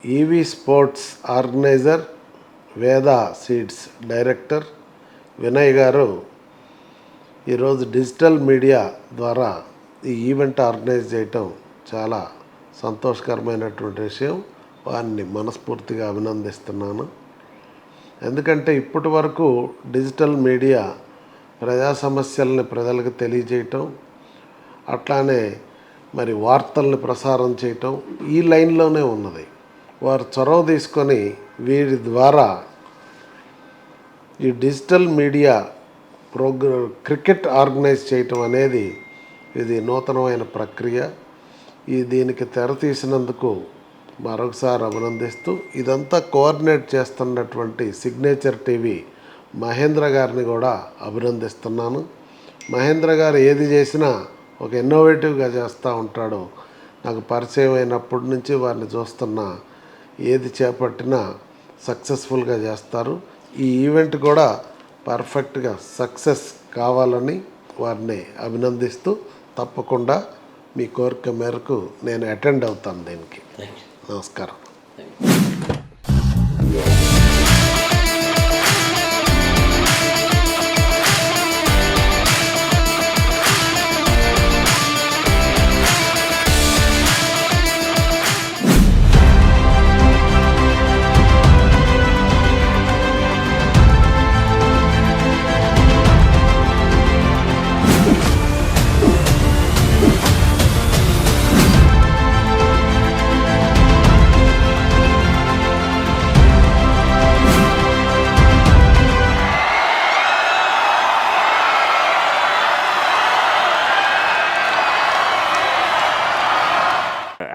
EV sports organiser, వేద seeds director Vinay గారు ఈరోజు డిజిటల్ మీడియా ద్వారా ఈ ఈవెంట్ ఆర్గనైజ్ చేయటం చాలా సంతోషకరమైనటువంటి విషయం. వారిని మనస్ఫూర్తిగా అభినందిస్తున్నాను. ఎందుకంటే ఇప్పటి వరకు డిజిటల్ మీడియా ప్రజా సమస్యలని ప్రజలకు తెలియజేయటం, అట్లానే మరి వార్తల్ని ప్రసారం చేయటం ఈ లైన్లోనే ఉన్నది. వారు చొరవ తీసుకొని వీరి ద్వారా ఈ డిజిటల్ మీడియా క్రికెట్ ఆర్గనైజ్ చేయటం అనేది ఇది నూతనమైన ప్రక్రియ. దీనికి తెరతీసినందుకు మరొకసారి అభినందిస్తూ, ఇదంతా కోఆర్డినేట్ చేస్తున్నటువంటి సిగ్నేచర్ టీవీ మహేంద్ర గారిని కూడా అభినందిస్తున్నాను. మహేంద్ర గారు ఏది చేసినా ఒక ఇన్నోవేటివ్గా చేస్తూ ఉంటాడు. నాకు పరిచయం అయినప్పటి నుంచి వారిని చూస్తున్నా, ఏది చేపట్టినా సక్సెస్ఫుల్గా చేస్తారు. ఈ ఈవెంట్ కూడా పర్ఫెక్ట్గా సక్సెస్ కావాలని వారిని అభినందిస్తూ, తప్పకుండా మీ కోరిక మేరకు నేను అటెండ్ అవుతాను దీనికి. నమస్కారం.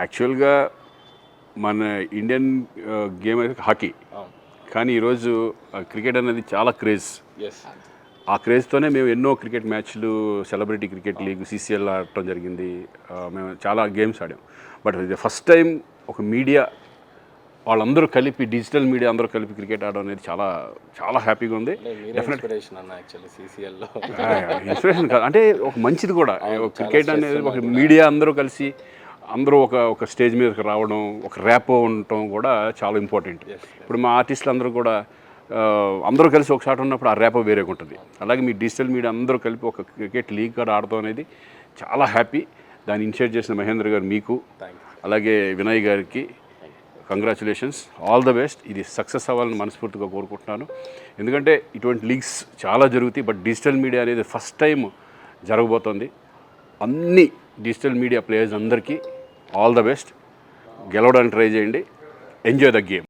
యాక్చువల్గా మన ఇండియన్ గేమ్ అయితే హాకీ, కానీ ఈరోజు క్రికెట్ అనేది చాలా క్రేజ్. ఆ క్రేజ్తోనే మేము ఎన్నో క్రికెట్ మ్యాచ్లు, సెలబ్రిటీ క్రికెట్ లీగ్, CCL ఆడటం జరిగింది. మేము చాలా గేమ్స్ ఆడాం. బట్ ఇది ఫస్ట్ టైం ఒక మీడియా వాళ్ళందరూ కలిపి, డిజిటల్ మీడియా అందరూ కలిపి క్రికెట్ ఆడడం అనేది చాలా చాలా హ్యాపీగా ఉంది. ఇన్స్పిరేషన్ కాదు, అంటే ఒక మంచిది కూడా. క్రికెట్ అనేది ఒక మీడియా అందరూ కలిసి అందరూ ఒక స్టేజ్ మీదకి రావడం, ఒక ర్యాపో ఉండటం కూడా చాలా ఇంపార్టెంట్. ఇప్పుడు మా ఆర్టిస్టులు అందరూ కూడా అందరూ కలిసి ఒకసారి ఉన్నప్పుడు ఆ ర్యాపో వేరేగా ఉంటుంది. అలాగే మీ డిజిటల్ మీడియా అందరూ కలిపి ఒక క్రికెట్ లీగ్ కూడా ఆడటం అనేది చాలా హ్యాపీ. దాన్ని ఇనిషియేట్ చేసిన మహేంద్ర గారు మీకు, అలాగే వినయ్ గారికి కంగ్రాచులేషన్స్, ఆల్ ద బెస్ట్. ఇది సక్సెస్ అవ్వాలని మనస్ఫూర్తిగా కోరుకుంటున్నాను. ఎందుకంటే ఇటువంటి లీగ్స్ చాలా జరుగుతాయి, బట్ డిజిటల్ మీడియా అనేది ఫస్ట్ టైం జరగబోతోంది. అన్ని డిజిటల్ మీడియా ప్లేయర్స్ అందరికీ ఆల్ ద బెస్ట్. గెలవడానికి ట్రై చేయండి. Enjoy the game.